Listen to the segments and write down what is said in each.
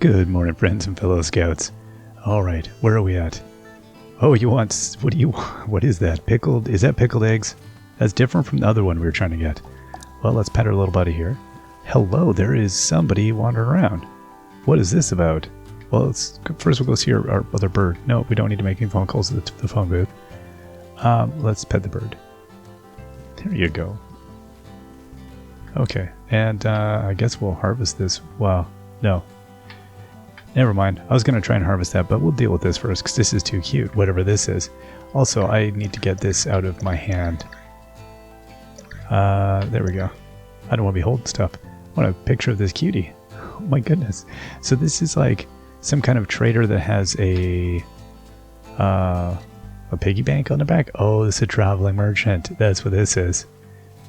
Good morning, friends and fellow scouts. Alright, where are we at? Oh, you want... What do you want? What is that? Pickled... Is that pickled eggs? That's different from the other one we were trying to get. Well, let's pet our little buddy here. Hello, there is somebody wandering around. What is this about? Well, first we'll go see our other bird. No, we don't need to make any phone calls to the phone booth. Let's pet the bird. There you go. Okay, and I guess we'll harvest this. Wow, no. Never mind. I was going to try and harvest that, but we'll deal with this first because this is too cute, whatever this is. Also, I need to get this out of my hand. There we go. I don't want to be holding stuff. I want a picture of this cutie. Oh my goodness. So this is like some kind of trader that has a piggy bank on the back. Oh, this is a traveling merchant. That's what this is.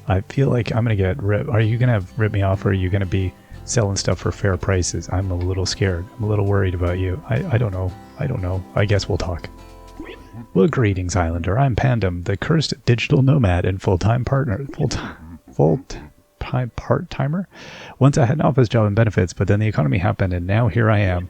I feel like I'm going to get ripped. Are you going to rip me off, or are you going to be selling stuff for fair prices? I'm a little scared. I'm a little worried about you. I don't know. I don't know. I guess we'll talk. Well, greetings, Islander. I'm Pandem, the cursed digital nomad and full-time partner. Full-time part-timer? Once I had an office job and benefits, but then the economy happened, and now here I am.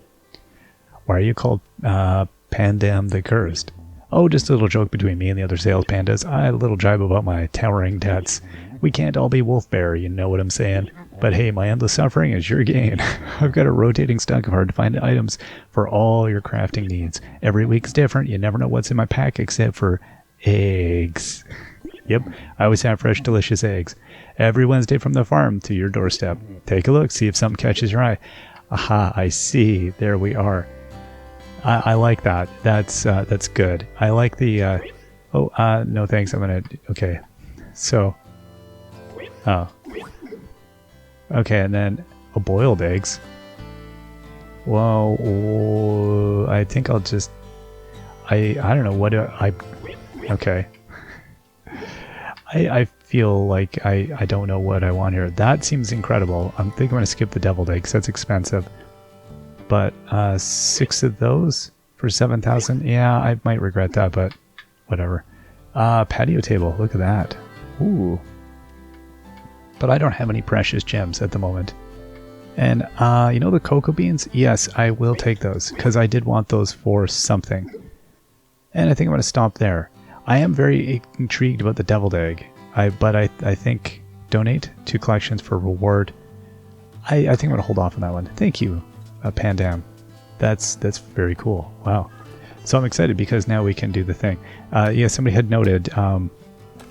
Why are you called Pandem the Cursed? Oh, just a little joke between me and the other sales pandas. I had a little jibe about my towering debts. We can't all be wolf bear, you know what I'm saying? But hey, my endless suffering is your gain. I've got a rotating stock of hard-to-find items for all your crafting needs. Every week's different. You never know what's in my pack except for eggs. Yep, I always have fresh, delicious eggs. Every Wednesday from the farm to your doorstep. Take a look, see if something catches your eye. Aha, I see. There we are. I like that. That's good. I like the... no thanks. I'm gonna... Okay. So... Oh. Okay, and then boiled eggs. Well, I think I'll just... I don't know what I... Okay. I feel like I don't know what I want here. That seems incredible. I think I'm going to skip the deviled eggs. That's expensive. But 6 of those for 7,000? Yeah, I might regret that, but whatever. Patio table. Look at that. Ooh. But I don't have any precious gems at the moment. And, you know the cocoa beans? Yes, I will take those, because I did want those for something. And I think I'm going to stop there. I am very intrigued about the deviled egg, but I think donate 2 collections for reward. I think I'm going to hold off on that one. Thank you, Pandam. That's very cool. Wow. So I'm excited because now we can do the thing. Yeah, somebody had noted...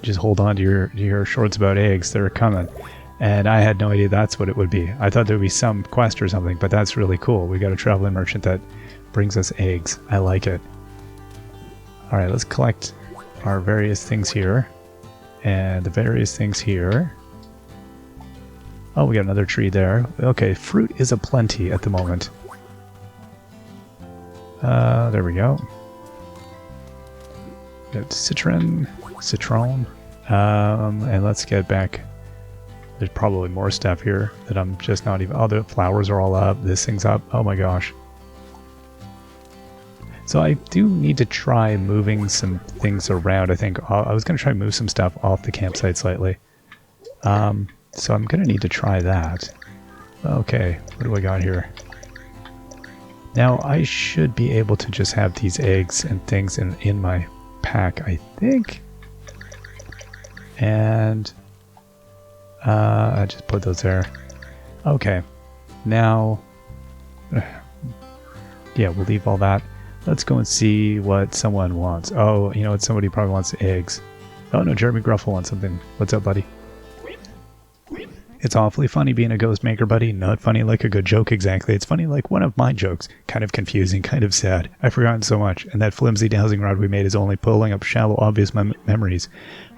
just hold on to your shorts about eggs. They're coming. And I had no idea that's what it would be. I thought there would be some quest or something, but that's really cool. We got a traveling merchant that brings us eggs. I like it. Alright, let's collect our various things here. And the various things here. Oh, we got another tree there. Okay, fruit is aplenty at the moment. There we go. Got citron, and let's get back. There's probably more stuff here that I'm just not even... Oh, the flowers are all up. This thing's up. Oh my gosh. So I do need to try moving some things around. I think I was going to try to move some stuff off the campsite slightly. So I'm going to need to try that. Okay, what do I got here? Now I should be able to just have these eggs and things in my pack, I think. And I just put those there. Okay, now yeah, we'll leave all that. Let's go and see what someone wants. Oh, you know what? Somebody probably wants eggs. Oh no, Jeremy Gruffle wants something. What's up, buddy? It's awfully funny being a ghost maker, buddy. Not funny like a good joke exactly. It's funny like one of my jokes. Kind of confusing, kind of sad. I've forgotten so much, and that flimsy dowsing rod we made is only pulling up shallow, obvious memories.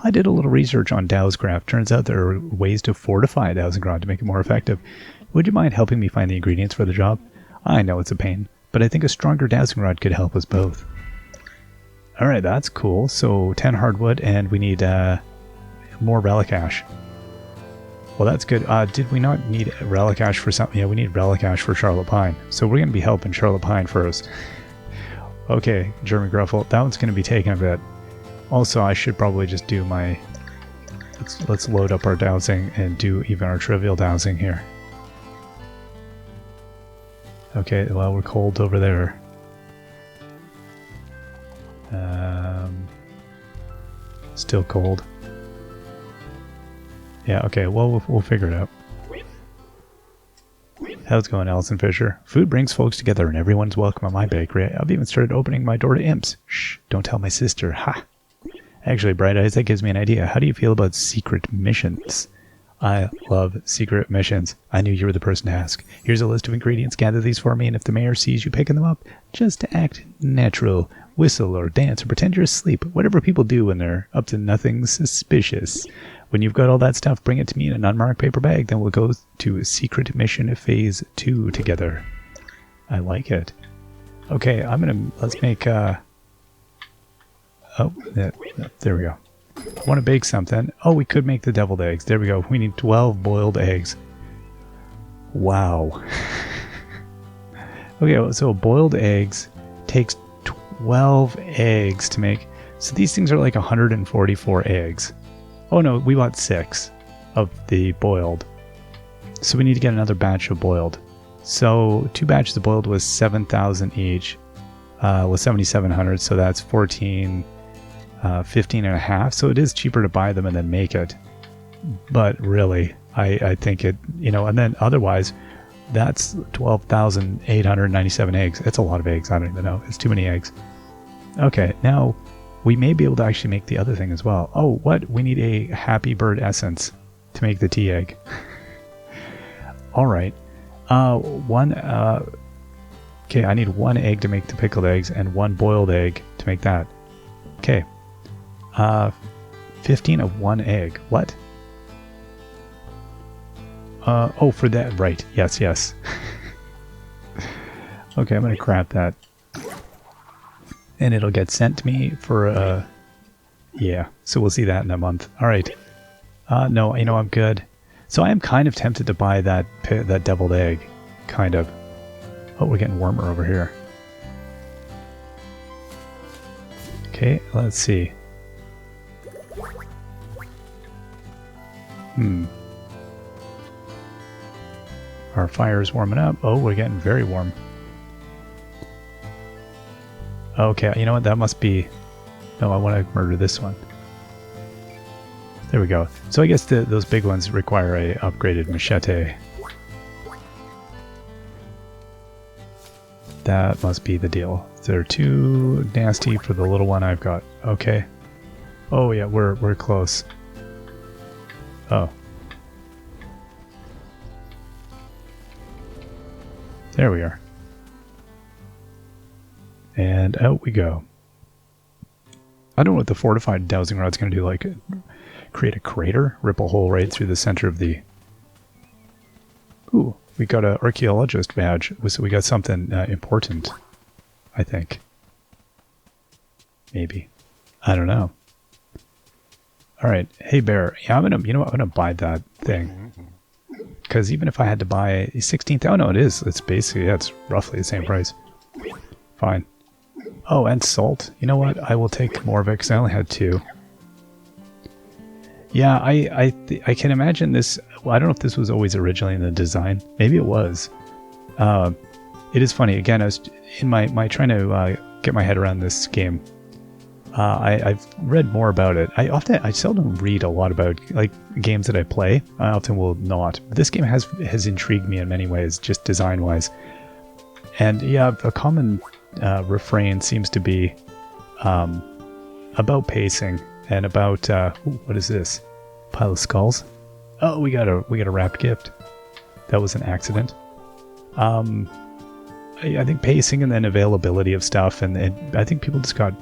I did a little research on Dow's craft. Turns out there are ways to fortify a dowsing rod to make it more effective. Would you mind helping me find the ingredients for the job? I know it's a pain, but I think a stronger dowsing rod could help us both. Alright, that's cool. So 10 hardwood, and we need more relic ash. Well, that's good. Did we not need relic ash for something? Yeah, we need relic ash for Charlotte Pine. So we're going to be helping Charlotte Pine first. Okay, Jeremy Gruffle. That one's going to be taking a bit. Also, I should probably just do my... Let's load up our dowsing and do even our trivial dowsing here. Okay, well, we're cold over there. Still cold. Yeah, okay, well, we'll figure it out. How's it going, Alison Fisher? Food brings folks together and everyone's welcome at my bakery. I've even started opening my door to imps. Shh, don't tell my sister. Ha! Actually, Bright Eyes, that gives me an idea. How do you feel about secret missions? I love secret missions. I knew you were the person to ask. Here's a list of ingredients. Gather these for me, and if the mayor sees you picking them up, just act natural. Whistle or dance or pretend you're asleep. Whatever people do when they're up to nothing suspicious. When you've got all that stuff, bring it to me in an unmarked paper bag. Then we'll go to Secret Mission Phase 2 together. I like it. Okay, let's make, there we go. I want to bake something. Oh, we could make the deviled eggs. There we go. We need 12 boiled eggs. Wow. Okay, so boiled eggs takes 12 eggs to make. So these things are like 144 eggs. Oh no, we bought 6 of the boiled. So we need to get another batch of boiled. So 2 batches of boiled was 7,000 each. Was 7,700, so that's 15 and a half. So it is cheaper to buy them and then make it. But really, I think it, and then otherwise, that's 12,897 eggs. It's a lot of eggs. I don't even know. It's too many eggs. Okay, now we may be able to actually make the other thing as well. Oh, what? We need a Happy Bird essence to make the tea egg. All right. Okay, I need 1 egg to make the pickled eggs and 1 boiled egg to make that. Okay. 15 of 1 egg. What? Oh, for that. Right. Yes. Okay, I'm going to crap that. And it'll get sent to me for, yeah. So we'll see that in a month. All right. No, I'm good. So I am kind of tempted to buy that deviled egg. Kind of. Oh, we're getting warmer over here. Okay, let's see. Our fire's warming up. Oh, we're getting very warm. Okay, you know what? That must be... No, I want to murder this one. There we go. So I guess those big ones require a upgraded machete. That must be the deal. They're too nasty for the little one I've got. Okay. Oh yeah, we're close. Oh. There we are. And out we go. I don't know what the fortified dowsing rod's going to do. Like, create a crater? Rip a hole right through the center of the... Ooh, we got an archaeologist badge. So we got something important, I think. Maybe. I don't know. All right. Hey, Bear. Yeah, I'm gonna buy that thing. Because even if I had to buy a 16th... Oh, no, it is. It's basically... Yeah, it's roughly the same price. Fine. Oh, and salt. You know what? I will take more of it because I only had 2. Yeah, I can imagine this... Well, I don't know if this was always originally in the design. Maybe it was. It is funny. Again, I was in my trying to get my head around this game. I've read more about it. I seldom read a lot about like games that I play. I often will not. But this game has intrigued me in many ways, just design-wise. And yeah, a common refrain seems to be about pacing and about what is this? Pile of skulls? Oh, we got a wrapped gift. That was an accident. I think pacing and then availability of stuff, and I think people just got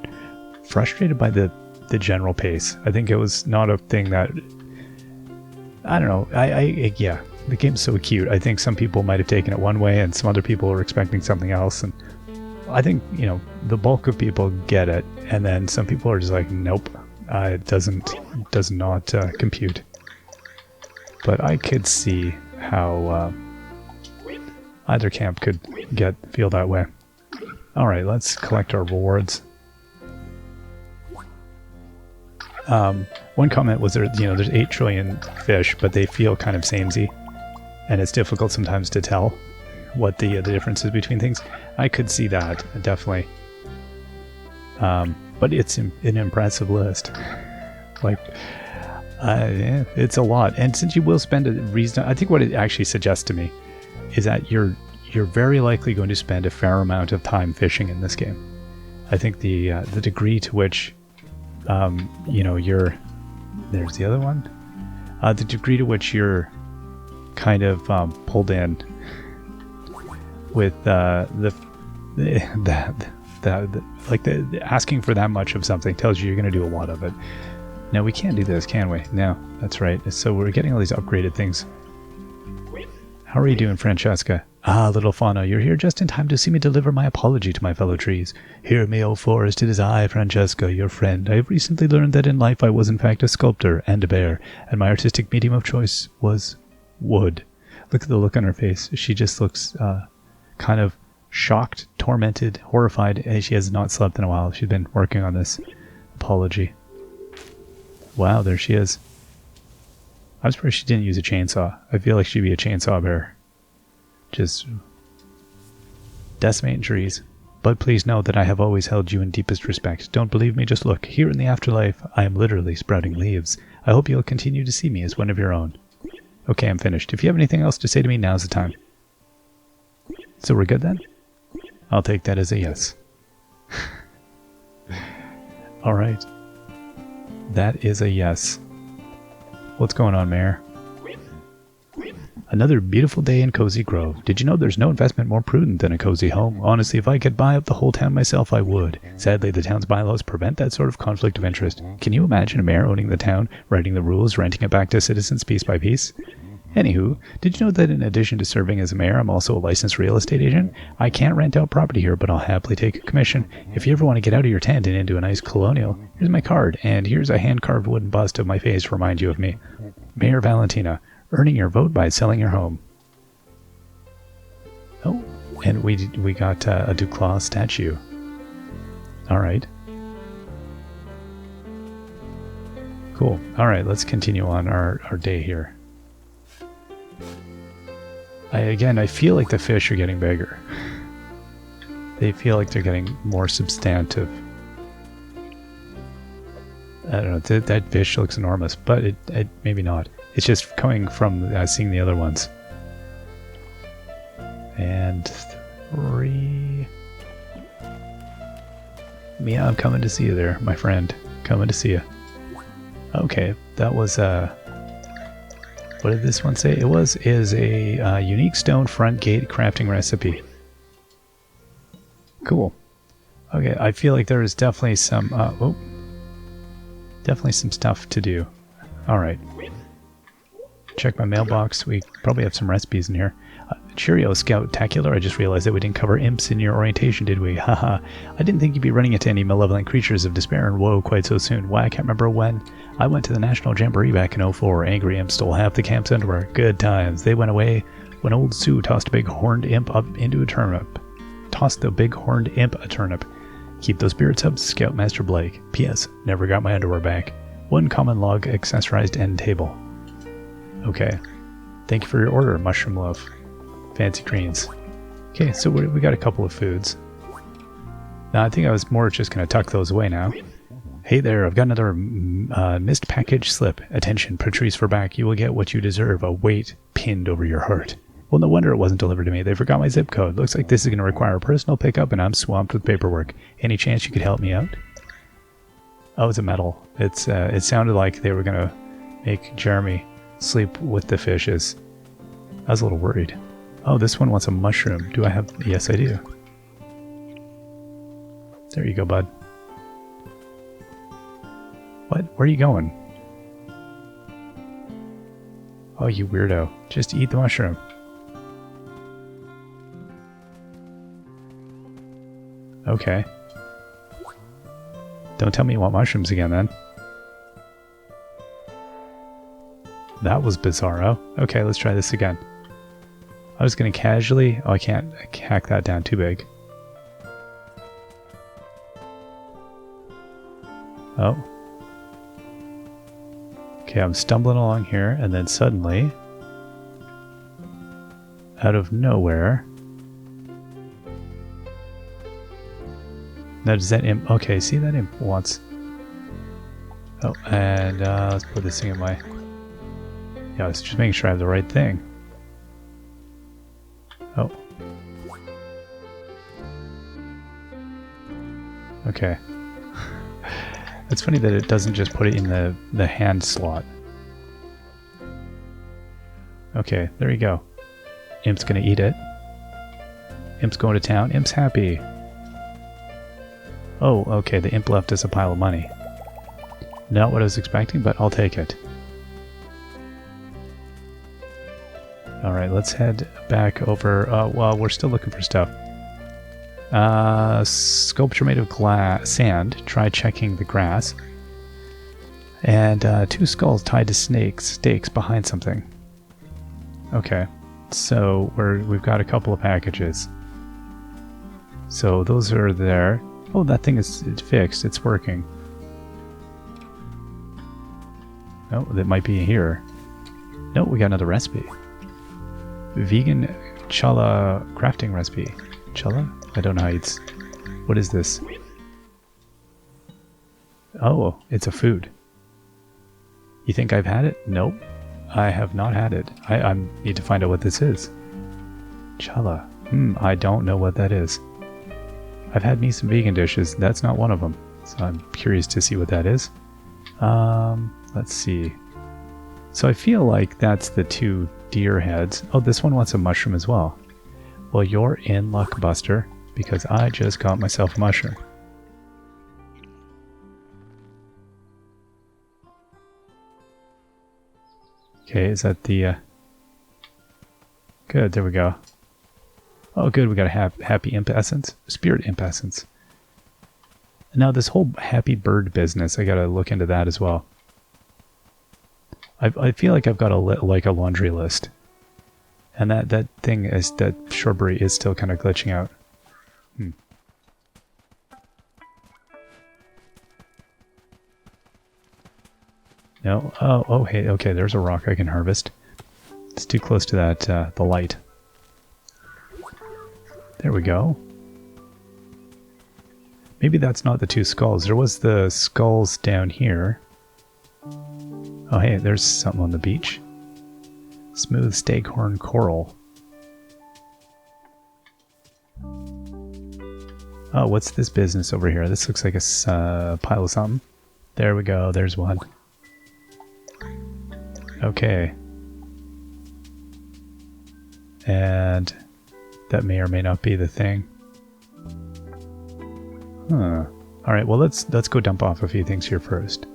frustrated by the general pace. I think it was not a thing that... I don't know. Yeah, the game's so cute. I think some people might have taken it one way and some other people were expecting something else. And I think, the bulk of people get it. And then some people are just like, nope, it does not compute. But I could see how either camp could feel that way. All right, let's collect our rewards. One comment was there's 8 trillion fish, but they feel kind of samey, and it's difficult sometimes to tell what the difference is between things. I could see that, definitely. But it's an impressive list. Like, yeah, it's a lot. And since you will spend a reason, I think what it actually suggests to me is that you're very likely going to spend a fair amount of time fishing in this game. I think the degree to which, you know, there's the other one. The degree to which you're kind of pulled in with asking for that much of something tells you you're going to do a lot of it. Now we can't do this, can we? No, that's right. So we're getting all these upgraded things. How are you doing, Francesca? Ah, little fauna, you're here just in time to see me deliver my apology to my fellow trees. Hear me, O forest, it is I, Francesca, your friend. I have recently learned that in life I was in fact a sculptor and a bear, and my artistic medium of choice was wood. Look at the look on her face. She just looks kind of shocked, tormented, horrified, as she has not slept in a while. She's been working on this apology. Wow, there she is. I'm surprised she didn't use a chainsaw. I feel like she'd be a chainsaw bear. Just decimating trees. But please know that I have always held you in deepest respect. Don't believe me? Just look. Here in the afterlife, I am literally sprouting leaves. I hope you'll continue to see me as one of your own. Okay, I'm finished. If you have anything else to say to me, now's the time. So we're good then? I'll take that as a yes. Alright. That is a yes. What's going on, Mayor? Another beautiful day in Cozy Grove. Did you know there's no investment more prudent than a cozy home? Honestly, if I could buy up the whole town myself, I would. Sadly, the town's bylaws prevent that sort of conflict of interest. Can you imagine a mayor owning the town, writing the rules, renting it back to citizens piece by piece? Anywho, did you know that in addition to serving as a mayor, I'm also a licensed real estate agent? I can't rent out property here, but I'll happily take a commission. If you ever want to get out of your tent and into a nice colonial, here's my card, and here's a hand-carved wooden bust of my face to remind you of me. Mayor Valentina, earning your vote by selling your home. Oh, and we got a Duclaw statue. Alright. Cool. Alright, let's continue on our day here. I feel like the fish are getting bigger. They feel like they're getting more substantive. I don't know, that fish looks enormous, but it maybe not. It's just coming from seeing the other ones. And 3... Mia, I'm coming to see you there, my friend. Coming to see you. Okay, that was what did this one say? It is a unique stone front gate crafting recipe. Cool. Okay, I feel like there is definitely some definitely some stuff to do. All right. Check my mailbox. We probably have some recipes in here. Cheerio, Scout-tacular. I just realized that we didn't cover imps in your orientation, did we? Haha. I didn't think you'd be running into any malevolent creatures of despair and woe quite so soon. Why, I can't remember when. I went to the National Jamboree back in '04. Angry imps stole half the camp's underwear. Good times. They went away when old Sue tossed a big horned imp up into a turnip. Tossed the big horned imp a turnip. Keep those spirits up, Scoutmaster Blake. P.S. Never got my underwear back. One common log accessorized end table. Okay. Thank you for your order, Mushroom Loaf. Fancy greens. Okay, so we got a couple of foods. Now, I think I was more just going to tuck those away now. Hey there, I've got another missed package slip. Attention, Patrice for back. You will get what you deserve, a weight pinned over your heart. Well, no wonder it wasn't delivered to me. They forgot my zip code. Looks like this is going to require a personal pickup, and I'm swamped with paperwork. Any chance you could help me out? Oh, it's a medal. It sounded like they were going to make Jeremy sleep with the fishes. I was a little worried. Oh, this one wants a mushroom. Do I have... Yes, I do. There you go, bud. What? Where are you going? Oh, you weirdo. Just eat the mushroom. Okay. Don't tell me you want mushrooms again, then. That was bizarro. Okay, let's try this again. I was going to casually... Oh, I can't hack that down too big. Oh. Okay, I'm stumbling along here, and then suddenly, out of nowhere, Now does that imp... Okay, see that imp wants... Oh, and let's put this thing in my... Yeah, let's just making sure I have the right thing. Oh. Okay. It's funny that it doesn't just put it in the hand slot. Okay, there you go. Imp's gonna eat it. Imp's going to town. Imp's happy. Oh, okay, the imp left us a pile of money. Not what I was expecting, but I'll take it. Alright, let's head back over. Well, we're still looking for stuff. Sculpture made of sand. Try checking the grass. And 2 skulls tied to stakes behind something. Okay, so we've got a couple of packages. So those are there. Oh, that thing is fixed. It's working. Oh, that might be here. No, we got another recipe. Vegan chala crafting recipe. Chala? I don't know how it's... What is this? Oh, it's a food. You think I've had it? Nope. I have not had it. I need to find out what this is. Chala. I don't know what that is. I've had me some vegan dishes. That's not one of them. So I'm curious to see what that is. Let's see. So I feel like that's the 2 deer heads. Oh, this one wants a mushroom as well. Well, you're in luck, Buster, because I just got myself a mushroom. Okay, is that the... Good, there we go. Oh, good, we got a happy imp essence. Spirit imp essence. Now, this whole happy bird business, I gotta look into that as well. I feel like I've got a laundry list. And that thing is... That shrubbery is still kind of glitching out. No? Oh, hey, okay, there's a rock I can harvest. It's too close to that, the light. There we go. Maybe that's not the 2 skulls. There was the skulls down here. Oh, hey, there's something on the beach. Smooth staghorn coral. Oh, what's this business over here? This looks like a pile of something. There we go, there's one. Okay. And that may or may not be the thing. Huh. Alright, well let's go dump off a few things here first.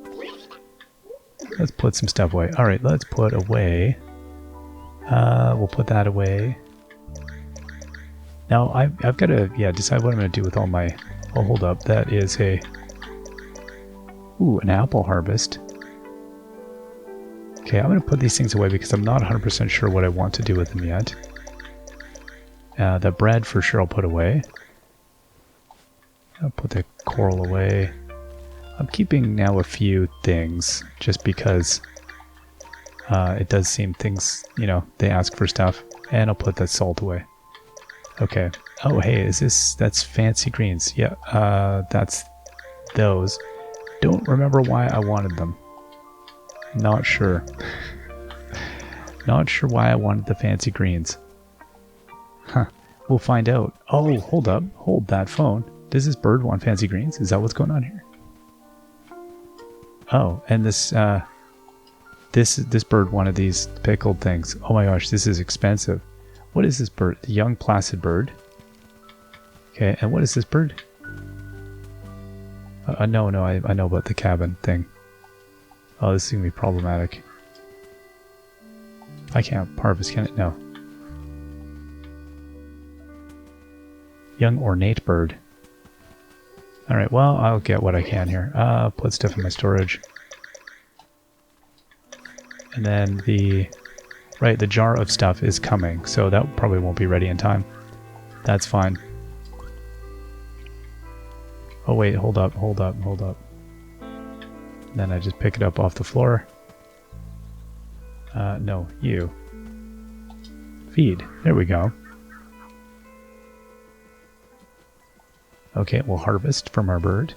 Let's put some stuff away. Alright, let's put away. We'll put that away. Now I've got to decide what I'm going to do with all my... Oh, hold up. That is a... Ooh, an apple harvest. Okay, I'm going to put these things away because I'm not 100% sure what I want to do with them yet. The bread for sure I'll put away. I'll put the coral away. I'm keeping now a few things just because it does seem things, you know, they ask for stuff. And I'll put that salt away. Okay. Oh, hey, is this... That's fancy greens. Yeah, that's those. Don't remember why I wanted them. Not sure. Not sure why I wanted the fancy greens. Huh. We'll find out. Oh, hold up. Hold that phone. Does this bird want fancy greens? Is that what's going on here? Oh, and this bird wanted these pickled things. Oh my gosh, this is expensive. What is this bird? The young placid bird. Okay, and what is this bird? No, I know about the cabin thing. Oh, this is going to be problematic. I can't harvest, can it? No. Young ornate bird. Alright, well, I'll get what I can here. Put stuff in my storage. And then the jar of stuff is coming, so that probably won't be ready in time. That's fine. Oh wait, hold up. Then I just pick it up off the floor. No, you. Feed. There we go. Okay, we'll harvest from our bird.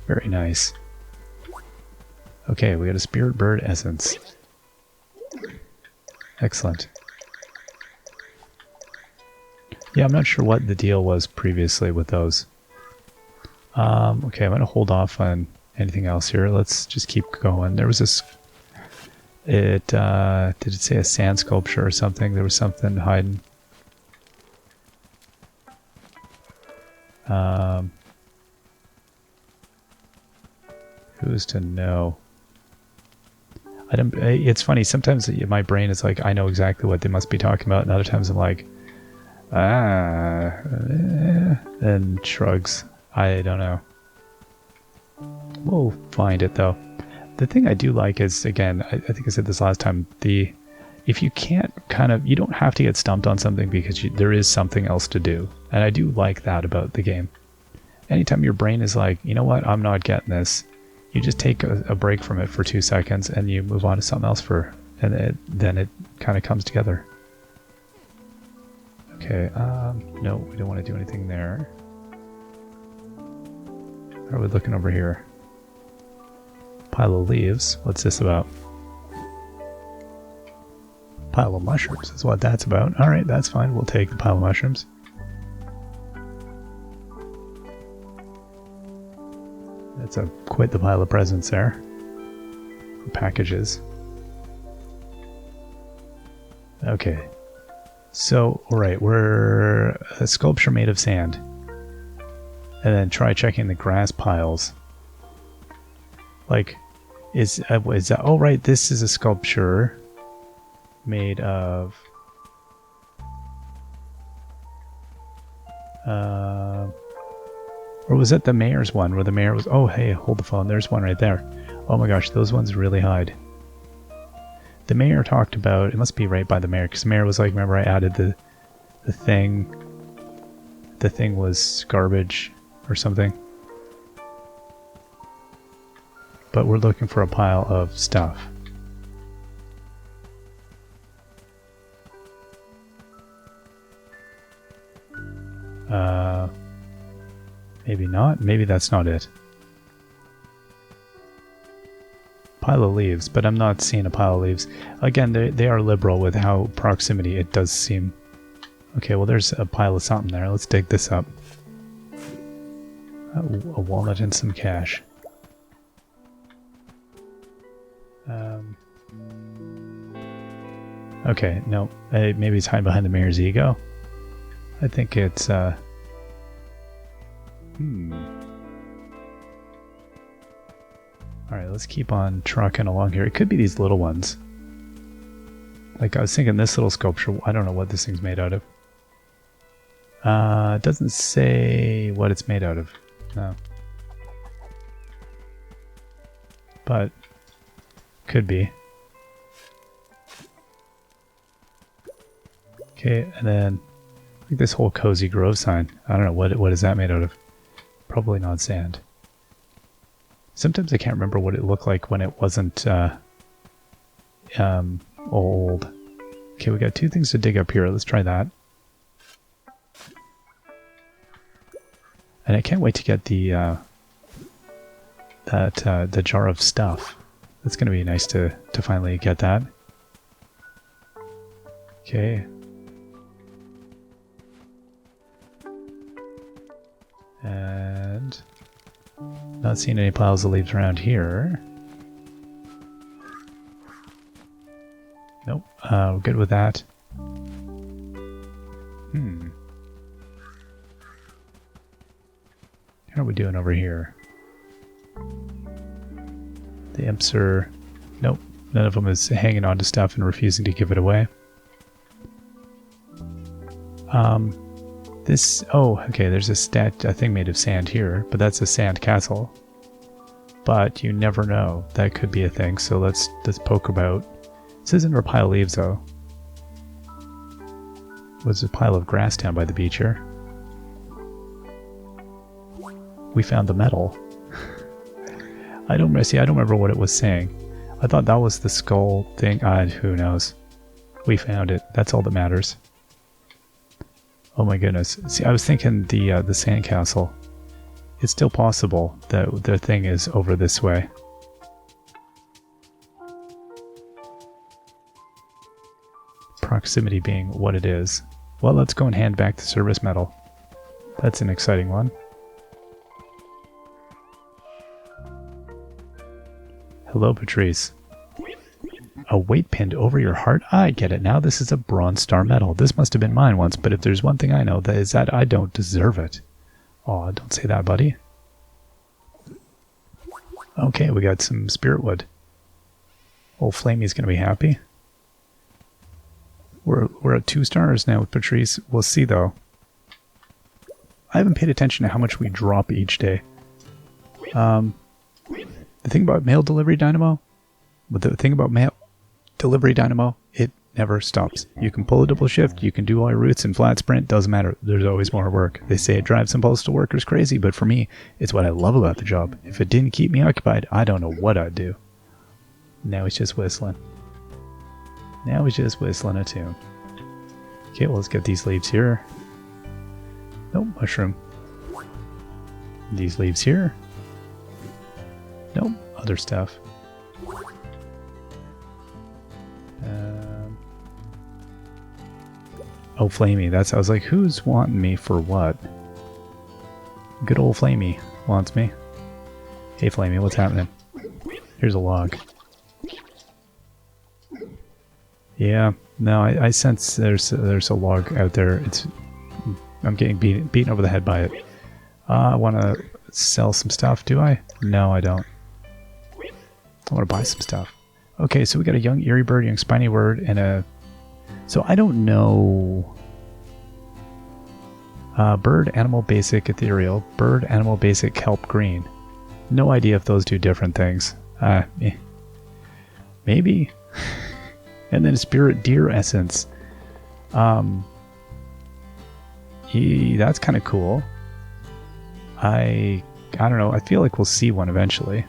Very nice. Okay, we got a spirit bird essence. Excellent. Yeah, I'm not sure what the deal was previously with those. Okay, I'm going to hold off on anything else here. Let's just keep going. There was this... did it say a sand sculpture or something? There was something hiding. Who's to know? It's funny, sometimes my brain is like, I know exactly what they must be talking about, and other times I'm like, and shrugs. I don't know. We'll find it though. The thing I do like is, again, I think I said this last time, if you can't you don't have to get stumped on something because there is something else to do. And I do like that about the game. Anytime your brain is like, you know what, I'm not getting this, you just take a break from it for 2 seconds and you move on to something else and then it kind of comes together. Okay, no, we don't want to do anything there. How are we looking over here? Pile of leaves. What's this about? Pile of mushrooms is what that's about. Alright, that's fine. We'll take the pile of mushrooms. That's quite the pile of presents there. Packages. Okay. So, alright, we're a sculpture made of sand. And then try checking the grass piles. Like, is that... Oh, right, this is a sculpture made of... or was that the mayor's one, where the mayor was... Oh, hey, hold the phone, there's one right there. Oh my gosh, those ones really hide. The mayor talked about... It must be right by the mayor, because the mayor was like, remember I added the thing... The thing was garbage or something. But we're looking for a pile of stuff. Maybe not. Maybe that's not it. Pile of leaves, but I'm not seeing a pile of leaves. Again, they are liberal with how proximity it does seem. Okay, well there's a pile of something there. Let's dig this up. A walnut and some cash. Okay, no. Maybe it's hiding behind the mayor's ego. I think it's... Alright, let's keep on trucking along here. It could be these little ones. Like, I was thinking this little sculpture, I don't know what this thing's made out of. It doesn't say what it's made out of. No. But, could be. Okay, and then, I think this whole Cozy Grove sign. I don't know, what is that made out of? Probably not sand. Sometimes I can't remember what it looked like when it wasn't old. Okay, we got 2 things to dig up here. Let's try that. And I can't wait to get the the jar of stuff. That's going to be nice to finally get that. Okay. And not seeing any piles of leaves around here. Nope. We're good with that. How are we doing over here? The imps are... Nope. None of them is hanging on to stuff and refusing to give it away. This... Oh, okay, there's a thing made of sand here, but that's a sand castle. But you never know. That could be a thing, so let's poke about. This isn't a pile of leaves, though. Was a pile of grass down by the beach here. We found the metal. I don't remember what it was saying. I thought that was the skull thing. Who knows? We found it. That's all that matters. Oh my goodness. See, I was thinking the sandcastle. It's still possible that the thing is over this way. Proximity being what it is. Well, let's go and hand back the service medal. That's an exciting one. Hello, Patrice. A weight pinned over your heart? I get it now. This is a Bronze Star medal. This must have been mine once, but if there's one thing I know, that is that I don't deserve it. Aw, don't say that, buddy. Okay, we got some spirit wood. Old Flamey's gonna be happy. We're at 2 stars now with Patrice. We'll see, though. I haven't paid attention to how much we drop each day. The thing about mail delivery dynamo, it never stops. You can pull a double shift, you can do all your routes in flat sprint, doesn't matter. There's always more work. They say it drives some postal workers crazy, but for me, it's what I love about the job. If it didn't keep me occupied, I don't know what I'd do. Now he's just whistling. Now he's just whistling a tune. Okay, well, let's get these leaves here. Nope, mushroom. These leaves here. Nope, other stuff. Oh, Flamey. I was like, who's wanting me for what? Good old Flamey wants me. Hey, Flamey, what's happening? Here's a log. Yeah, no, I sense there's a log out there. I'm getting beaten over the head by it. I want to sell some stuff, do I? No, I don't. I want to buy some stuff. Okay, so we got a young eerie bird, young spiny word, and a... So I don't know... bird, animal, basic, ethereal. Bird, animal, basic, kelp, green. No idea if those do different things. Maybe. And then spirit deer essence. That's kind of cool. I don't know. I feel like we'll see one eventually.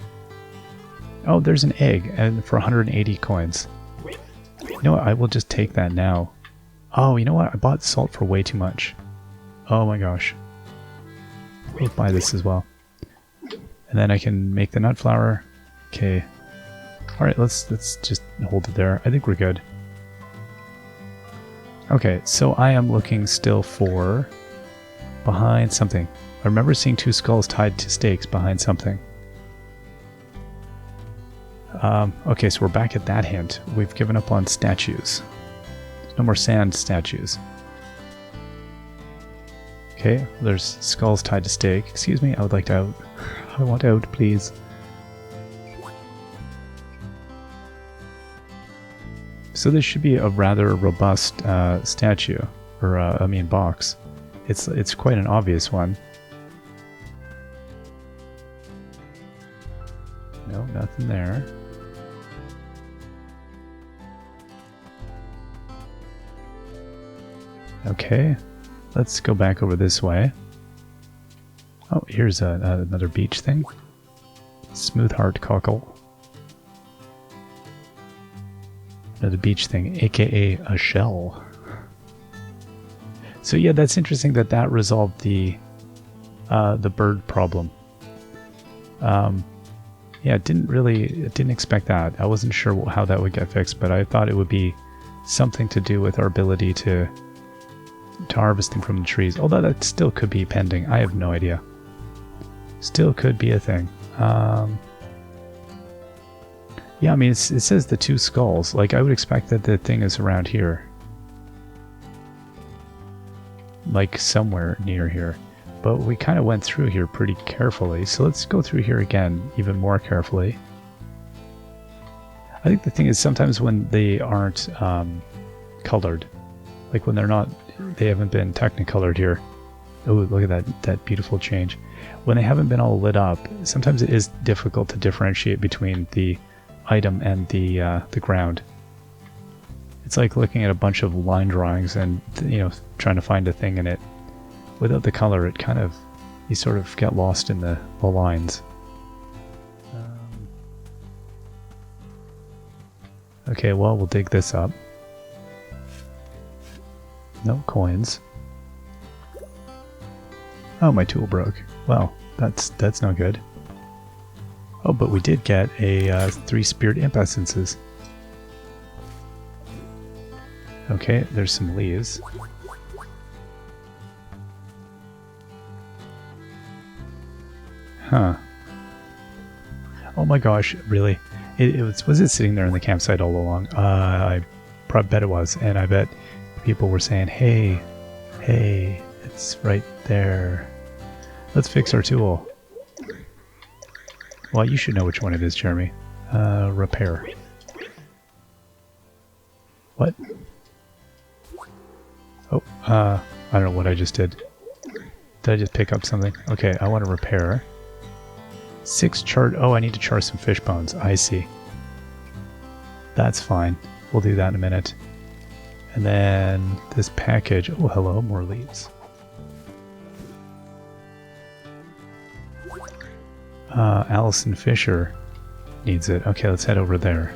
Oh, there's an egg, and for 180 coins. You know what? I will just take that now. Oh, you know what? I bought salt for way too much. Oh my gosh. We'll buy this as well. And then I can make the nut flour. Okay. Alright, let's just hold it there. I think we're good. Okay, so I am looking still for... behind something. I remember seeing 2 skulls tied to stakes behind something. Okay, so we're back at that hint. We've given up on statues. There's no more sand statues. Okay, there's skulls tied to stake. Excuse me, I would like to out. I want out, please. So this should be a rather robust statue, or I mean box. It's quite an obvious one. No, nothing there. Okay, let's go back over this way. Oh, here's another beach thing. Smooth heart cockle. Another beach thing, aka a shell. So yeah, that's interesting that resolved the bird problem. Yeah, didn't expect that. I wasn't sure how that would get fixed, but I thought it would be something to do with our ability to harvesting from the trees. Although that still could be pending. I have no idea. Still could be a thing. Yeah, I mean, it says the 2 skulls. Like, I would expect that the thing is around here. Like, somewhere near here. But we kind of went through here pretty carefully. So let's go through here again, even more carefully. I think the thing is sometimes when they aren't colored, like when they haven't been technicolored here. Oh, look at that beautiful change. When they haven't been all lit up, sometimes it is difficult to differentiate between the item and the ground. It's like looking at a bunch of line drawings and, you know, trying to find a thing in it. Without the color, it kind of, you sort of get lost in the lines. Okay, well, we'll dig this up. No coins. Oh, my tool broke. Well, that's not good. Oh, but we did get a 3 Spirit Imp Essences. Okay, there's some leaves. Huh. Oh my gosh, really? Was it sitting there in the campsite all along? I bet it was, and I bet people were saying, hey, it's right there. Let's fix our tool. Well, you should know which one it is, Jeremy. Repair. What? Oh, I don't know what I just did. Did I just pick up something? Okay, I want to repair. 6 chart. Oh, I need to char some fish bones. I see. That's fine. We'll do that in a minute. And then this package. Oh, hello, more leaves. Allison Fisher needs it. Okay, let's head over there.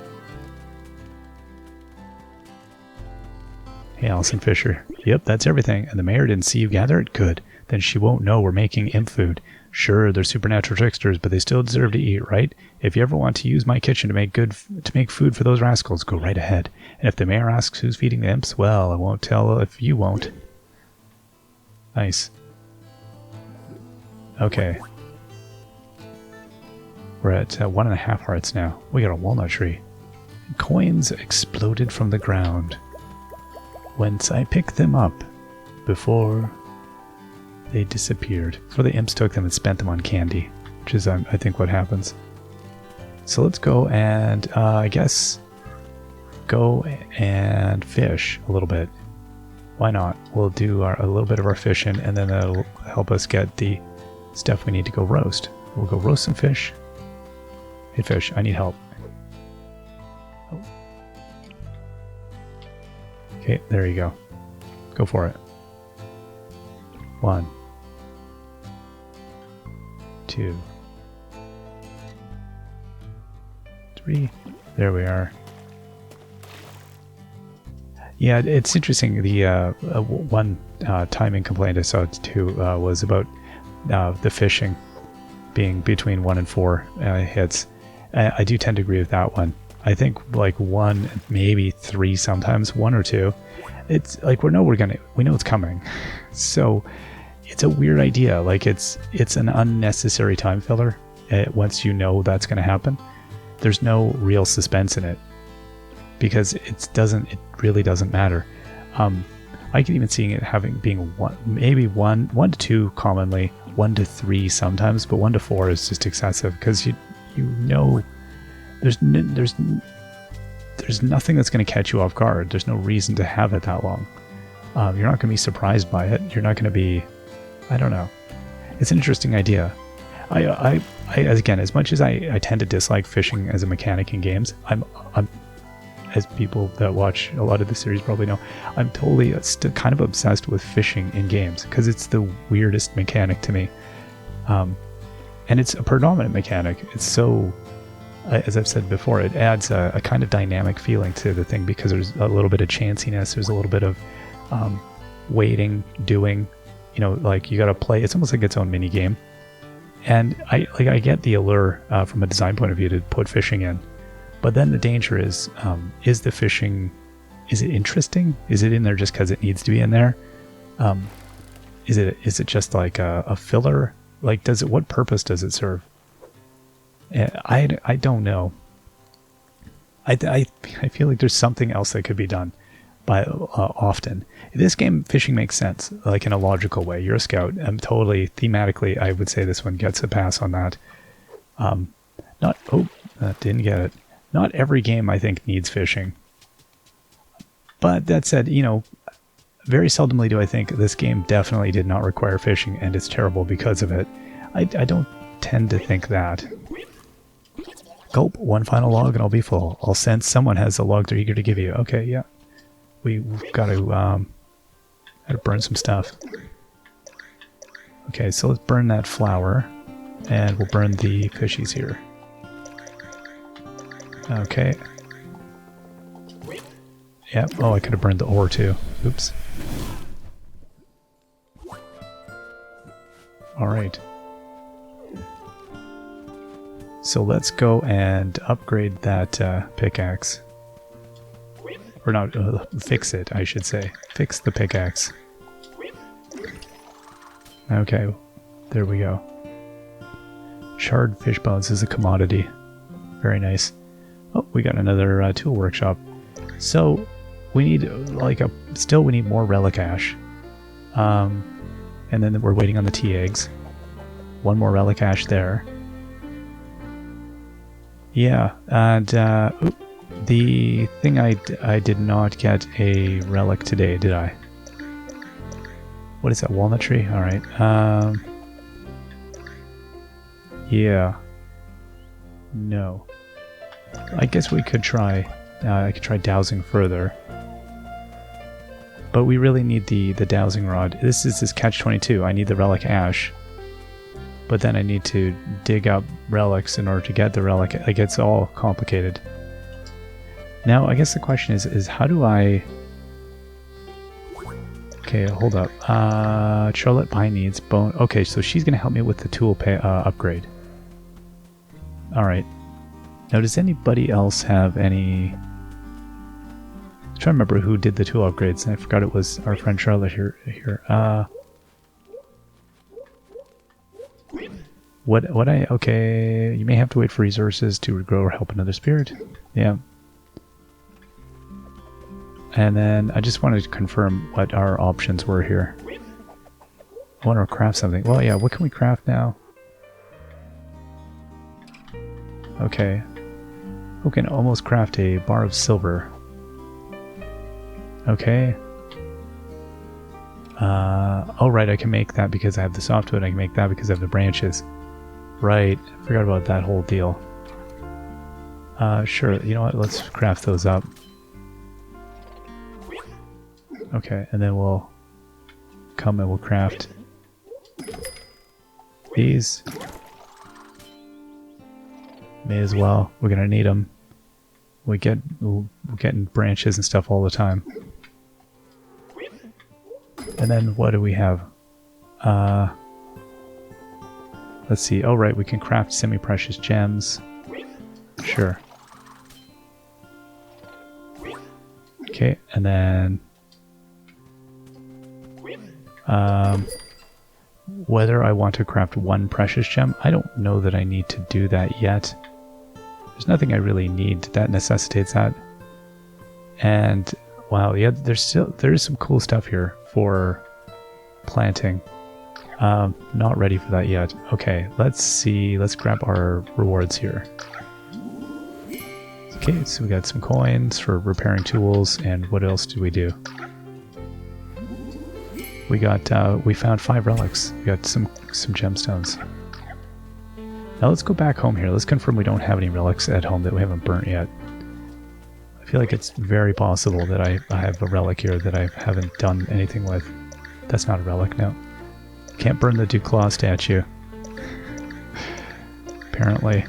Hey, Allison Fisher. Yep, that's everything. And the mayor didn't see you gather it? Good. Then she won't know we're making imp food. Sure, they're supernatural tricksters, but they still deserve to eat, right? If you ever want to use my kitchen to make food for those rascals, go right ahead. And if the mayor asks who's feeding the imps, well, I won't tell if you won't. Nice. Okay. We're at 1.5 hearts now. We got a walnut tree. Coins exploded from the ground. Whence I picked them up before they disappeared. So the imps took them and spent them on candy, which is, I think, what happens. So let's go and, I guess, go and fish a little bit. Why not? We'll do a little bit of our fishing, and then that'll help us get the stuff we need to go roast. We'll go roast some fish. Hey, fish, I need help. Oh. Okay, there you go. Go for it. 1, 2, 3. There we are. Yeah, it's interesting. The one timing complaint I saw too was about the fishing being between 1 and 4 hits. I do tend to agree with that one. I think like 1, maybe 3 sometimes, 1 or 2. It's like we know it's coming. So it's a weird idea. Like it's an unnecessary time filler. Once you know that's going to happen, there's no real suspense in it because it really doesn't matter. I can even see it being 1, maybe 1 to 2 commonly, 1 to 3 sometimes, but 1 to 4 is just excessive because you know there's nothing that's going to catch you off guard. There's no reason to have it that long. You're not going to be surprised by it. You're not going to be, I don't know. It's an interesting idea. I again, as much as I tend to dislike fishing as a mechanic in games, I'm as people that watch a lot of the series probably know, I'm totally kind of obsessed with fishing in games because it's the weirdest mechanic to me. And it's a predominant mechanic. It's so, as I've said before, it adds a kind of dynamic feeling to the thing because there's a little bit of chanciness. There's a little bit of waiting, doing, like you got to play. It's almost like its own mini game. And I get the allure from a design point of view to put fishing in. But then the danger is the fishing, is it interesting? Is it in there just because it needs to be in there? Is it just like a filler? Like, what purpose does it serve? I don't know. I feel like there's something else that could be done by often. In this game, fishing makes sense, like in a logical way. You're a scout. Totally thematically, I would say this one gets a pass on that. Didn't get it. Not every game, I think, needs fishing. But that said, very seldomly do I think this game definitely did not require fishing, and it's terrible because of it. I don't tend to think that. Gulp, 1 final log and I'll be full. I'll sense someone has a log they're eager to give you. Okay, yeah. We've got to burn some stuff. Okay, so let's burn that flour, and we'll burn the fishies here. Okay. Yep. Oh, I could have burned the ore too. Oops. Alright. So let's go and upgrade that pickaxe. Or not, fix it, I should say. Fix the pickaxe. Okay, there we go. Charred fish bones is a commodity. Very nice. Oh, we got another tool workshop. So, we need, like, still we need more relic ash. And then we're waiting on the tea eggs. One more relic ash there. Yeah, and the thing I did not get a relic today, did I? What is that, walnut tree? Alright. Yeah. No. I guess we could try. I could try dowsing further. But we really need the dowsing rod. This is this catch-22. I need the relic ash. But then I need to dig up relics in order to get the relic. It gets all complicated. Now, I guess the question is how do I... Okay, hold up. Charlotte Pine needs bone... Okay, so she's going to help me with the tool upgrade. Alright. Now, does anybody else have any... I'm trying to remember who did the tool upgrades. I forgot it was our friend Charlotte here. Okay, you may have to wait for resources to regrow or help another spirit. Yeah. And then I just wanted to confirm what our options were here. I want to craft something. Well, yeah, what can we craft now? Okay. We can almost craft a bar of silver. Okay. Oh, right, I can make that because I have the softwood. I can make that because I have the branches. Right, I forgot about that whole deal. Sure, you know what, let's craft those up. Okay, and then we'll come and we'll craft these. May as well, we're gonna need them. We're getting branches and stuff all the time. And then what do we have? Let's see. Oh, right, we can craft semi-precious gems. Sure. Okay, and then... whether I want to craft one precious gem, I don't know that I need to do that yet. There's nothing I really need that necessitates that. And, wow, yeah, there is some cool stuff here for planting. Not ready for that yet. Okay, let's see. Let's grab our rewards here. Okay, so we got some coins for repairing tools, and what else do we do? We got, we found 5 relics. We got some gemstones. Now let's go back home here. Let's confirm we don't have any relics at home that we haven't burnt yet. I feel like it's very possible that I have a relic here that I haven't done anything with. That's not a relic, no. Can't burn the Duclaw statue. Apparently.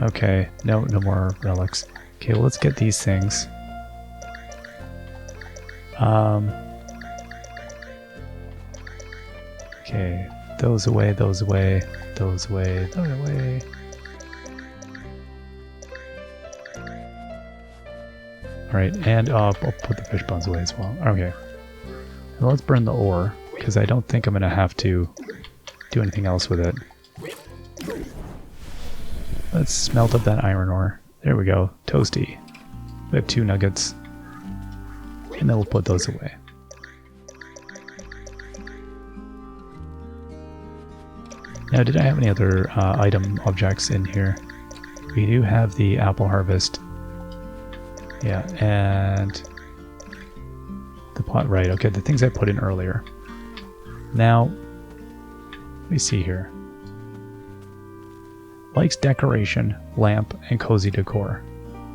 Okay, no more relics. Okay, well, let's get these things. Okay, those away, those away, those away, those away. Alright, and I'll put the fish bones away as well. Okay. Now let's burn the ore, because I don't think I'm going to have to do anything else with it. Let's smelt up that iron ore. There we go. Toasty. We have 2 nuggets. And then we'll put those away. Now, did I have any other item objects in here? We do have the apple harvest. Yeah, and the pot, right, okay, the things I put in earlier. Now, let me see here. Likes decoration, lamp, and cozy decor.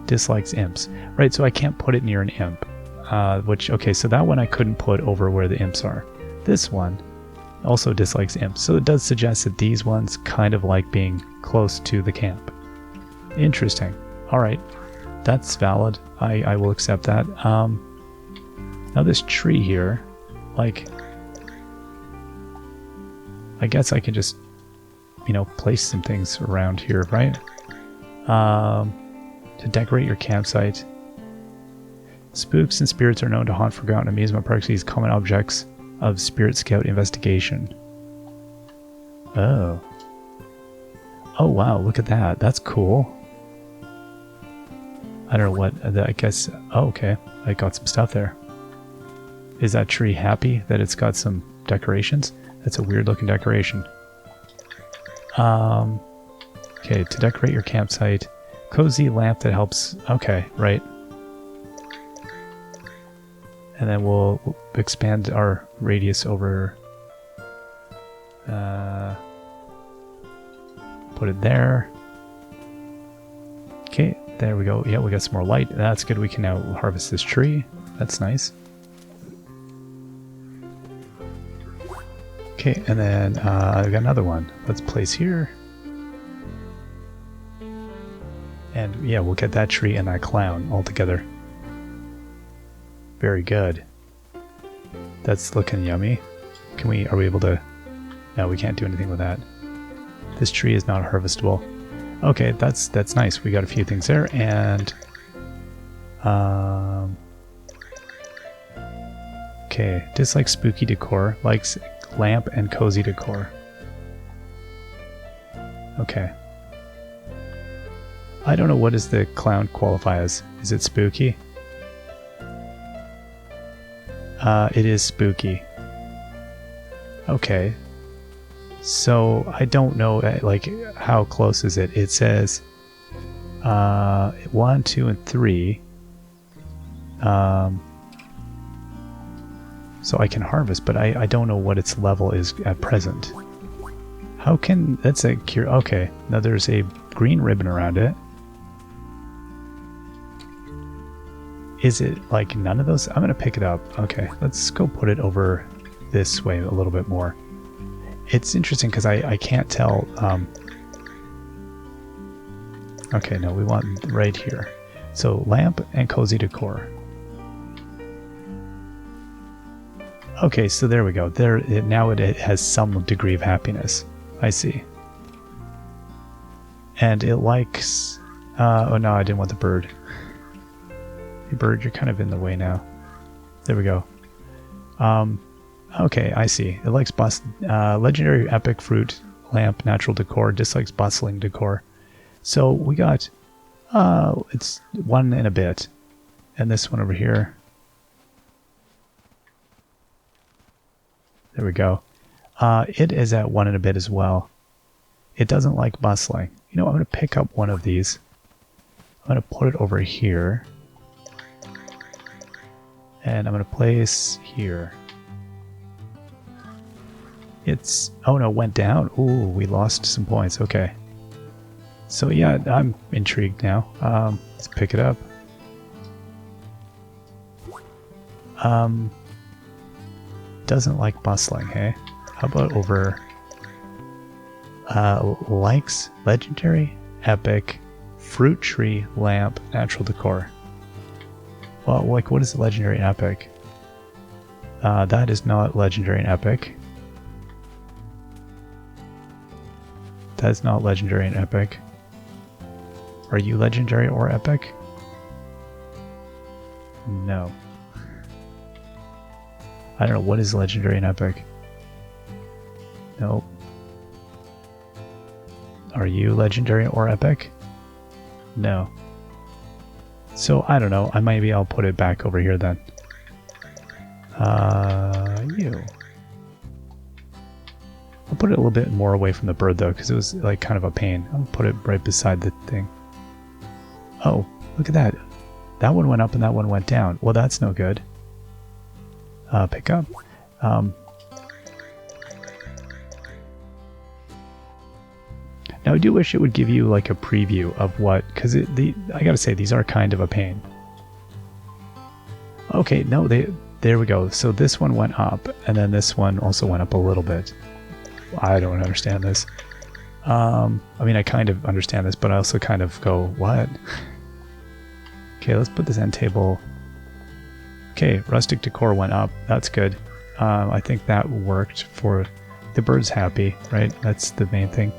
Dislikes imps. Right, so I can't put it near an imp. Okay, so that one I couldn't put over where the imps are. This one also dislikes imps, so it does suggest that these ones kind of like being close to the camp. Interesting. Alright, that's valid. I will accept that. Now this tree here, like... I guess I can just, you know, place some things around here, right? To decorate your campsite. Spooks and spirits are known to haunt forgotten amusement parks. These common objects of Spirit Scout investigation. Oh. Oh wow, look at that. That's cool. I don't know what, I guess, oh okay. I got some stuff there. Is that tree happy that it's got some decorations? That's a weird looking decoration. Okay, to decorate your campsite. Cozy lamp that helps, okay, right. And then we'll expand our radius over, put it there. Okay, there we go. Yeah, we got some more light. That's good. We can now harvest this tree. That's nice. Okay, and then I've got another one. Let's place here. And yeah, we'll get that tree and that clown all together. Very good. That's looking yummy. Are we able to... No, we can't do anything with that. This tree is not harvestable. Okay, that's nice. We got a few things there, and... Okay, dislikes spooky decor, likes lamp and cozy decor. Okay. I don't know, what does the clown qualify as? Is it spooky? It is spooky. Okay. So, I don't know, like, how close is it? It says 1, 2, and 3. So I can harvest, but I don't know what its level is at present. How can... That's a cure... Okay, now there's a green ribbon around it. Is it like none of those? I'm going to pick it up. Okay, let's go put it over this way a little bit more. It's interesting because I can't tell. Okay, no, we want right here. So lamp and cozy decor. Okay, so there we go. Now it has some degree of happiness. I see. And it likes... oh no, I didn't want the bird. Hey bird, you're kind of in the way now. There we go. Okay, I see. It likes legendary epic fruit, lamp, natural decor, dislikes bustling decor. So we got, it's 1 and a bit. And this one over here. There we go. It is at 1 and a bit as well. It doesn't like bustling. You know, I'm going to pick up one of these. I'm going to put it over here. And I'm going to place here. It's... Oh no, went down. Ooh, we lost some points. Okay. So yeah, I'm intrigued now. Let's pick it up. Doesn't like bustling, hey? How about over... likes legendary, epic, fruit tree, lamp, natural decor. Well, like, what is legendary and epic? That is not legendary and epic. That is not legendary and epic. Are you legendary or epic? No. I don't know, what is legendary and epic? No. Are you legendary or epic? No. So, I don't know. Maybe I'll put it back over here then. You. I'll put it a little bit more away from the bird though, because it was like kind of a pain. I'll put it right beside the thing. Oh, look at that. That one went up and that one went down. Well, that's no good. Pick up. Now I do wish it would give you like a preview of what, because I gotta say these are kind of a pain. Okay, no, there we go. So this one went up, and then this one also went up a little bit. I don't understand this. I mean, I kind of understand this, but I also kind of go, what? Okay, let's put this end table. Okay, rustic decor went up. That's good. I think that worked for the bird's happy, right? That's the main thing.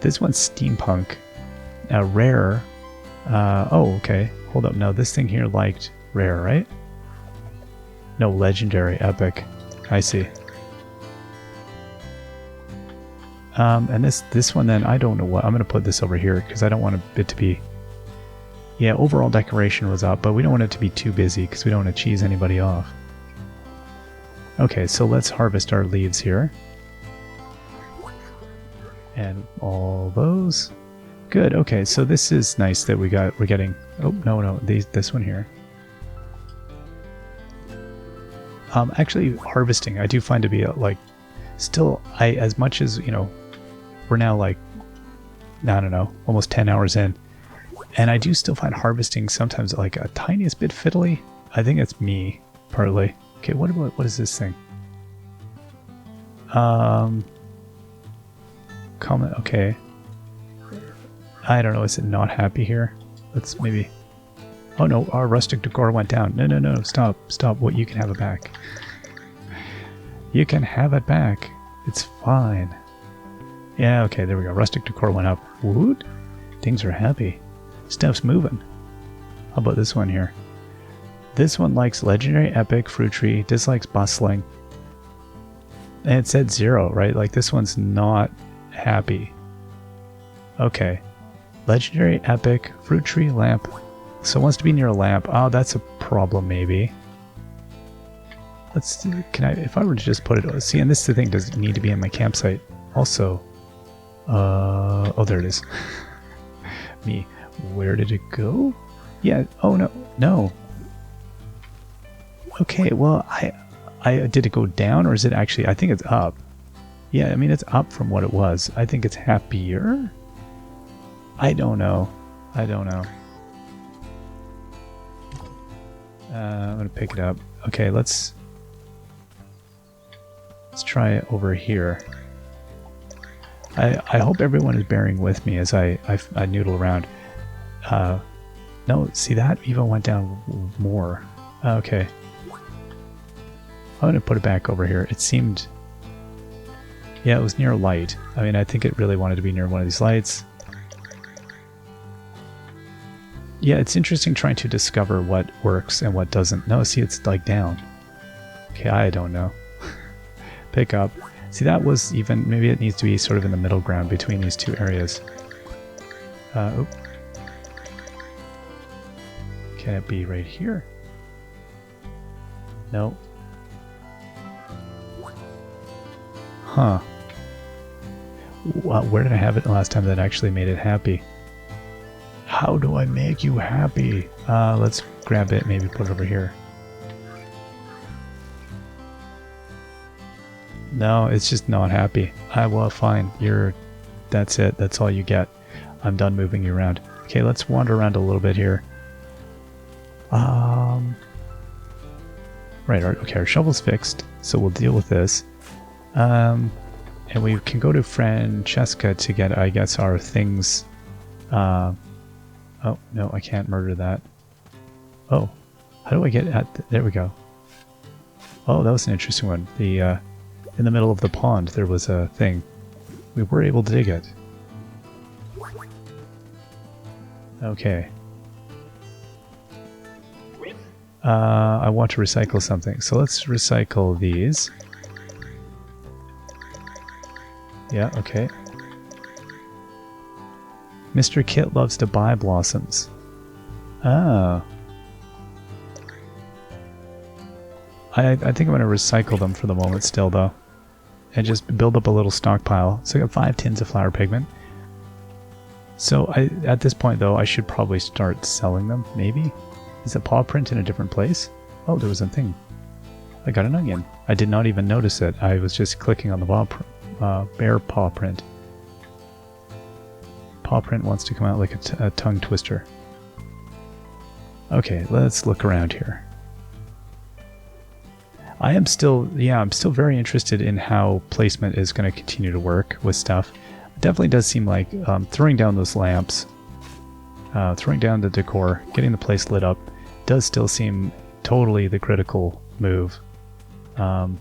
This one's steampunk. Rare. Oh, okay. Hold up. No, this thing here liked rare, right? No, legendary, epic. I see. And this one then, I don't know what. I'm going to put this over here because I don't want it to be... Yeah, overall decoration was up, but we don't want it to be too busy because we don't want to cheese anybody off. Okay, so let's harvest our leaves here. And all those. Good, okay, so this is nice that we're getting... Oh, no, this one here. Actually, harvesting, I do find to be, like, still, as much as, you know, we're now, like, I don't know, almost 10 hours in, and I do still find harvesting sometimes, like, a tiniest bit fiddly. I think it's me, partly. Okay, what is this thing? Comment, okay. I don't know, is it not happy here? Let's maybe... Oh no, our rustic decor went down. No, stop. What, you can have it back. You can have it back. It's fine. Yeah, okay, there we go. Rustic decor went up. Woot! Things are happy. Stuff's moving. How about this one here? This one likes legendary, epic, fruit tree, dislikes bustling. And it said 0, right? Like this one's not happy. Okay. Legendary, epic, fruit tree, lamp. So it wants to be near a lamp. Oh, that's a problem, maybe. Let's see, if I were to just put it... See, and this is the thing, does it need to be in my campsite? Also, oh, there it is. Me. Where did it go? Yeah, oh, no. Okay, well, did it go down, or is it actually... I think it's up. Yeah, I mean, it's up from what it was. I think it's happier? I don't know. I'm gonna pick it up. Okay, let's try it over here. I hope everyone is bearing with me as I noodle around. No, see that even went down more. Okay, I'm gonna put it back over here. It seemed, yeah, it was near a light. I mean, I think it really wanted to be near one of these lights. Yeah, it's interesting trying to discover what works and what doesn't. No, see, it's like down. Okay, I don't know. Pick up. See, that was even... Maybe it needs to be sort of in the middle ground between these two areas. Oh. Can it be right here? No. Huh. Where did I have it the last time that actually made it happy? How do I make you happy? Let's grab it, maybe put it over here. No, it's just not happy. Well, fine. That's it. That's all you get. I'm done moving you around. Okay, let's wander around a little bit here. Right, okay, our shovel's fixed, so we'll deal with this. And we can go to Francesca to get, I guess, our things... Oh, no, I can't murder that. Oh, how do I get at... There we go. Oh, that was an interesting one. In the middle of the pond, there was a thing. We were able to dig it. Okay. I want to recycle something. So let's recycle these. Yeah, okay. Mr. Kit loves to buy blossoms. Oh. I think I'm going to recycle them for the moment still, though. And just build up a little stockpile. So I got 5 tins of flower pigment. So at this point, though, I should probably start selling them, maybe? Is the paw print in a different place? Oh, there was a thing. I got an onion. I did not even notice it. I was just clicking on the bear paw print. Paw print wants to come out like a tongue twister. Okay, let's look around here. I'm still very interested in how placement is going to continue to work with stuff. It definitely does seem like throwing down those lamps, throwing down the decor, getting the place lit up, does still seem totally the critical move. The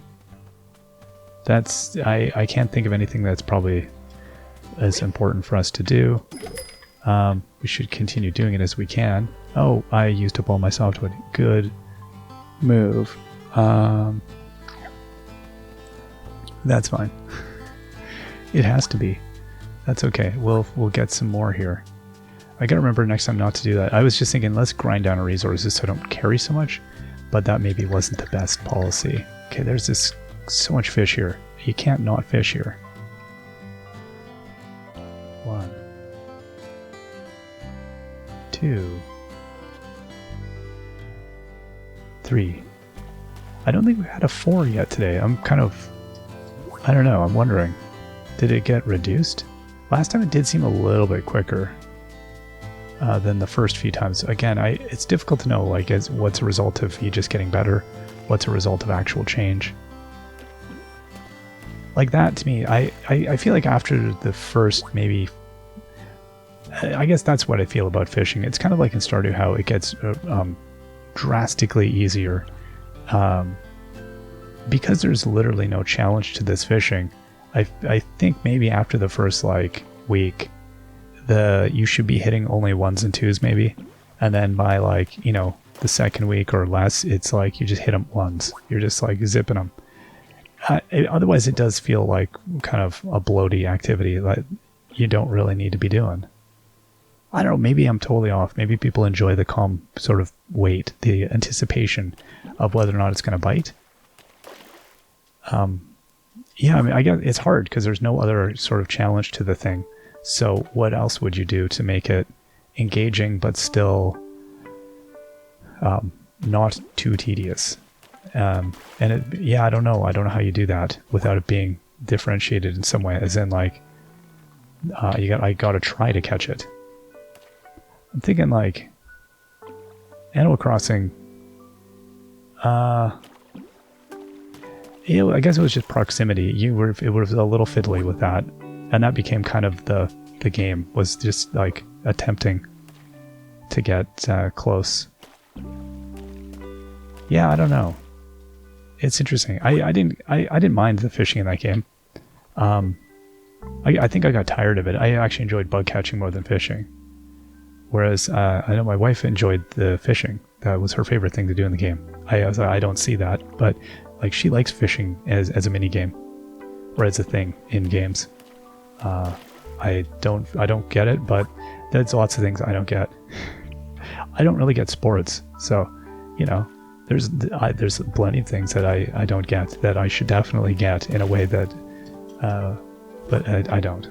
That's I can't think of anything that's probably as important for us to do. We should continue doing it as we can. Oh, I used up all my softwood. Good move. That's fine. It has to be. That's okay. We'll get some more here. I gotta remember next time not to do that. I was just thinking, let's grind down our resources so I don't carry so much, but that maybe wasn't the best policy. Okay, there's this so much fish here. You can't not fish here. 1, 2, 3. I don't think we had a 4 yet today. I'm kind of, I don't know, I'm wondering, did it get reduced? Last time it did seem a little bit quicker than the first few times. Again, it's difficult to know, like, what's a result of you just getting better, what's a result of actual change. Like that, to me, I feel like after the first, maybe, I guess that's what I feel about fishing. It's kind of like in Stardew how it gets drastically easier. Because there's literally no challenge to this fishing, I think maybe after the first, like, week, you should be hitting only 1s and 2s maybe, and then by, like, you know, the second week or less, it's like you just hit them 1s. You're just like zipping them. Otherwise, it does feel like kind of a bloaty activity that you don't really need to be doing. I don't know, maybe I'm totally off. Maybe people enjoy the calm sort of wait, the anticipation of whether or not it's going to bite. Yeah, I mean, I guess it's hard because there's no other sort of challenge to the thing. So what else would you do to make it engaging but still not too tedious? And yeah, I don't know. I don't know how you do that without it being differentiated in some way, as in, like, I gotta try to catch it. I'm thinking, like, Animal Crossing, you know, I guess it was just proximity. It was a little fiddly with that, and that became kind of the game, was just like attempting to get close. Yeah, I don't know. It's interesting. I didn't mind the fishing in that game. I think I got tired of it. I actually enjoyed bug catching more than fishing. Whereas I know my wife enjoyed the fishing. That was her favorite thing to do in the game. I don't see that, but like, she likes fishing as a mini game or as a thing in games. I don't get it, but there's lots of things I don't get. I don't really get sports, so, you know, there's plenty of things that I don't get that I should definitely get in a way that, but I don't.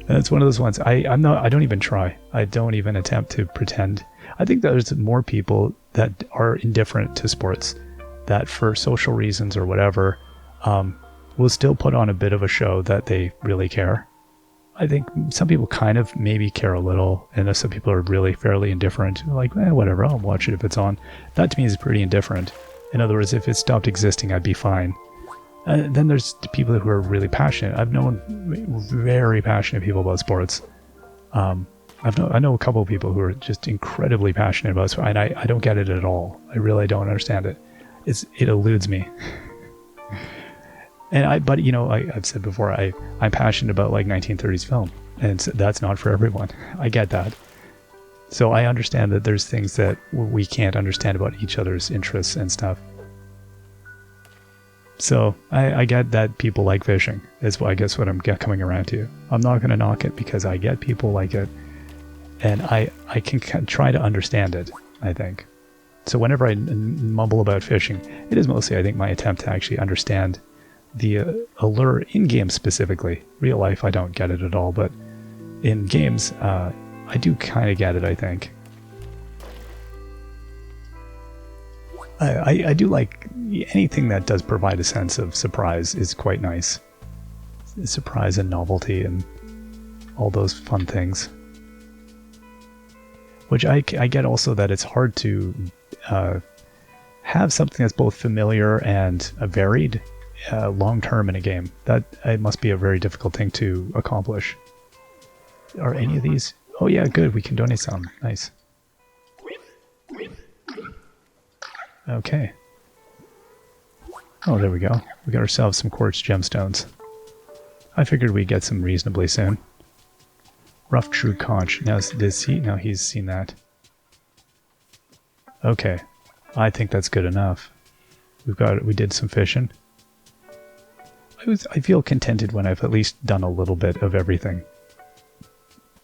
And it's one of those ones. I don't even try. I don't even attempt to pretend. I think there's more people that are indifferent to sports, that for social reasons or whatever, will still put on a bit of a show that they really care. I think some people kind of maybe care a little, and some people are really fairly indifferent. Like, whatever, I'll watch it if it's on. That to me is pretty indifferent. In other words, if it stopped existing, I'd be fine. Then there's people who are really passionate. I've known very passionate people about sports. I know a couple of people who are just incredibly passionate about sports, and I don't get it at all. I really don't understand it. It eludes me. But you know, I've said before, I'm passionate about, like, 1930s film, and that's not for everyone. I get that. So I understand that there's things that we can't understand about each other's interests and stuff. So I get that people like fishing, is I guess what I'm coming around to. I'm not going to knock it because I get people like it, and I can try to understand it, I think. So whenever I mumble about fishing, it is mostly, I think, my attempt to actually understand the allure in games specifically. Real life, I don't get it at all, but in games, I do kind of get it, I think. I do like anything that does provide a sense of surprise is quite nice. Surprise and novelty and all those fun things. Which I get also that it's hard to have something that's both familiar and varied long-term in a game. That it must be a very difficult thing to accomplish. Are any of these? Oh yeah, good. We can donate some. Nice. Okay. Oh, there we go. We got ourselves some quartz gemstones. I figured we'd get some reasonably soon. Rough true conch. Now, does he? No, he's seen that. Okay. I think that's good enough. We did some fishing. I feel contented when I've at least done a little bit of everything.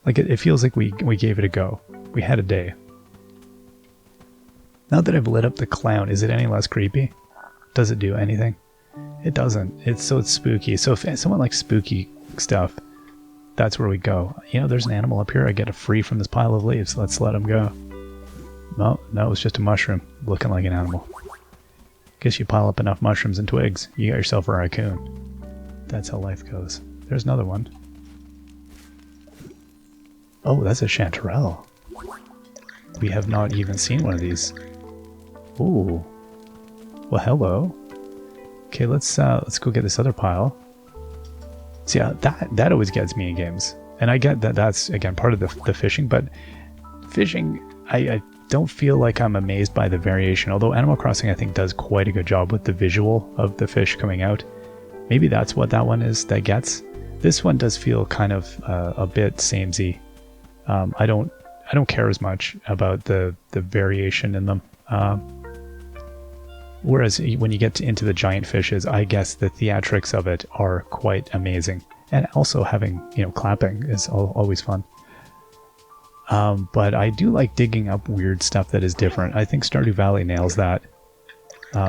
Like it feels like we gave it a go. We had a day. Now that I've lit up the clown, is it any less creepy? Does it do anything? It doesn't. It's spooky. So if someone likes spooky stuff, that's where we go. You know, there's an animal up here. I get it free from this pile of leaves. Let's let him go. No, it's just a mushroom looking like an animal. Guess you pile up enough mushrooms and twigs, you got yourself a raccoon. That's how life goes. There's another one. Oh, that's a chanterelle. We have not even seen one of these. Ooh. Well, hello. Okay, let's go get this other pile. See, that always gets me in games, and I get that that's again part of the fishing. But fishing, I don't feel like I'm amazed by the variation. Although Animal Crossing, I think, does quite a good job with the visual of the fish coming out. Maybe that's what that one is that gets. This one does feel kind of a bit samey. I don't care as much about the variation in them. Whereas when you get into the giant fishes, I guess the theatrics of it are quite amazing. And also having, clapping is always fun. But I do like digging up weird stuff that is different. I think Stardew Valley nails that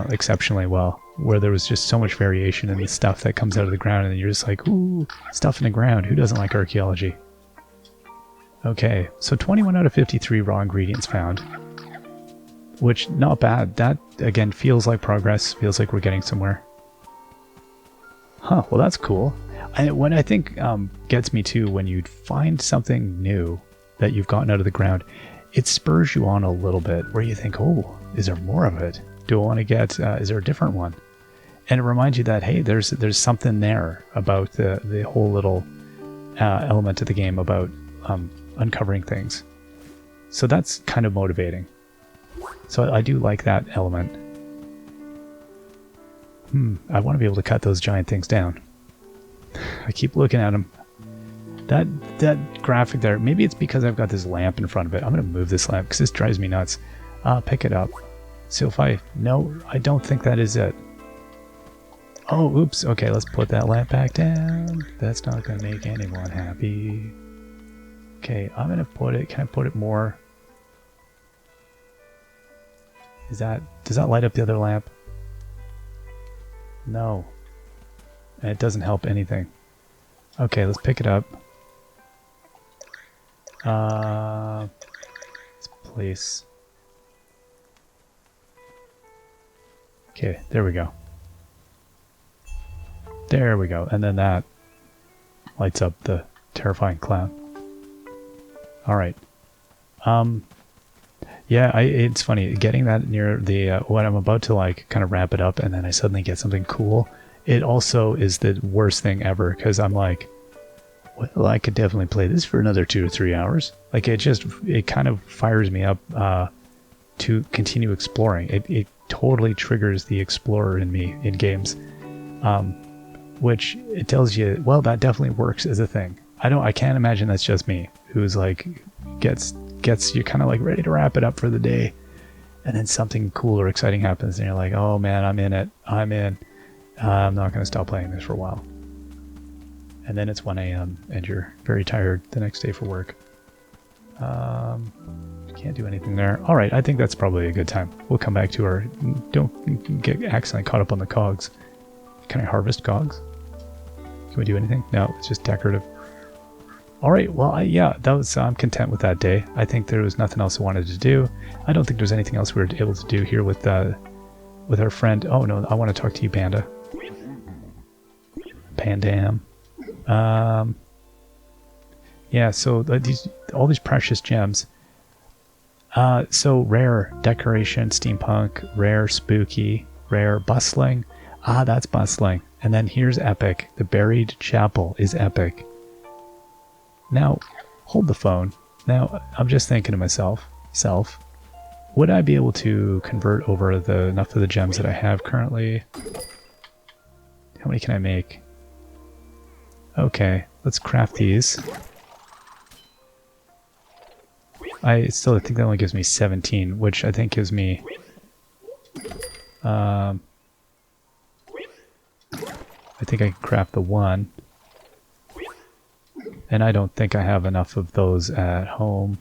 exceptionally well, where there was just so much variation in the stuff that comes out of the ground, and you're just like, ooh, stuff in the ground. Who doesn't like archaeology? Okay, so 21 out of 53 raw ingredients found. Which, not bad. That, again, feels like progress. Feels like we're getting somewhere. Huh, well that's cool. And what I think gets me too, when you find something new that you've gotten out of the ground, it spurs you on a little bit, where you think, oh, is there more of it? Do I want to get, is there a different one? And it reminds you that, hey, there's something there about the whole little element of the game about uncovering things. So that's kind of motivating. So I do like that element. I want to be able to cut those giant things down. I keep looking at them. That graphic there, maybe it's because I've got this lamp in front of it. I'm going to move this lamp because this drives me nuts. Pick it up. So if no, I don't think that is it. Oh, oops. Okay, let's put that lamp back down. That's not going to make anyone happy. Okay, I'm going to put it, can I put it more? Does that light up the other lamp? No. And it doesn't help anything. Okay, let's pick it up. Let's place. Okay, there we go. There we go. And then that lights up the terrifying clown. Alright. Yeah, it's funny, getting that near the, when I'm about to kind of wrap it up and then I suddenly get something cool, it also is the worst thing ever, because I'm like, well, I could definitely play this for another 2 to 3 hours. Like, it kind of fires me up to continue exploring. It totally triggers the explorer in me in games, which it tells you, well, that definitely works as a thing. I can't imagine that's just me, who's like, gets you kind of like ready to wrap it up for the day, and then something cool or exciting happens and you're like, oh man, I'm in it. I'm in. I'm not going to stop playing this for a while. And then it's 1 a.m. and you're very tired the next day for work. Can't do anything there. All right, I think that's probably a good time. We'll come back to our, don't get accidentally caught up on the cogs. Can I harvest cogs? Can we do anything? No, it's just decorative. All right, well, yeah, I'm content with that day. I think there was nothing else I wanted to do. I don't think there's anything else we were able to do here with our friend. Oh no, I want to talk to you, Panda. Pandam. Yeah, so all these precious gems. So rare decoration, steampunk, rare spooky, rare bustling. That's bustling. And then here's epic. The buried chapel is epic. Now, hold the phone. Now, I'm just thinking to myself, would I be able to convert over enough of the gems that I have currently? How many can I make? Okay, let's craft these. I think that only gives me 17, which I think gives me... I think I can craft the one. And I don't think I have enough of those at home.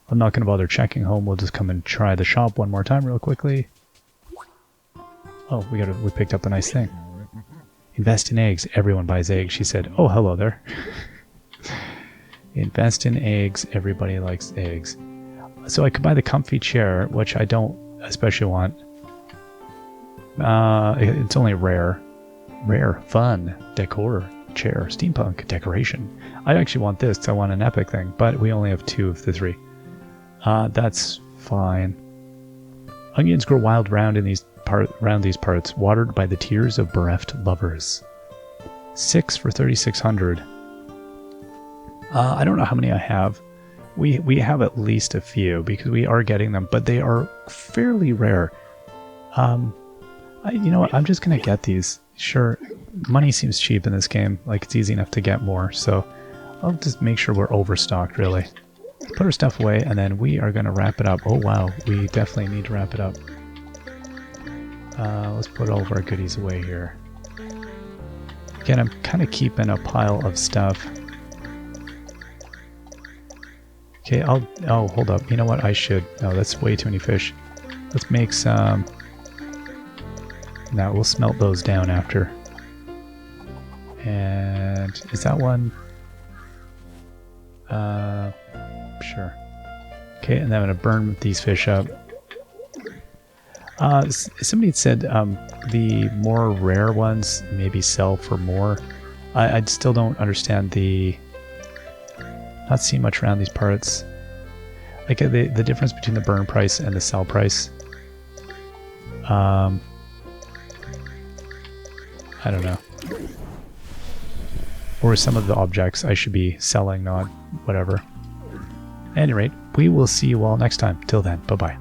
I'm not going to bother checking home. We'll just come and try the shop one more time real quickly. Oh, we picked up a nice thing. Invest in eggs. Everyone buys eggs. She said, oh, hello there. Invest in eggs. Everybody likes eggs. So I could buy the comfy chair, which I don't especially want. It's only rare. Rare, fun, decor, chair, steampunk, decoration. I actually want this because I want an epic thing, but we only have 2 of the 3. That's fine. Onions grow wild round these parts, watered by the tears of bereft lovers. 6 for 3,600. I don't know how many I have. We have at least a few because we are getting them, but they are fairly rare. You know what? I'm just gonna get these. Sure, money seems cheap in this game. Like it's easy enough to get more, so I'll just make sure we're overstocked. Really, put our stuff away, and then we are gonna wrap it up. Oh wow, we definitely need to wrap it up. Let's put all of our goodies away here. Again, I'm kind of keeping a pile of stuff. Okay, oh, hold up. You know what? I should... No, that's way too many fish. Let's make some... Now, we'll smelt those down after. And... Is that one? Sure. Okay, and then I'm going to burn these fish up. Somebody had said the more rare ones maybe sell for more. I still don't understand the... Not seeing much around these parts. Like the difference between the burn price and the sell price. I don't know. Or some of the objects I should be selling, not whatever. At any rate, we will see you all next time. Till then, bye-bye.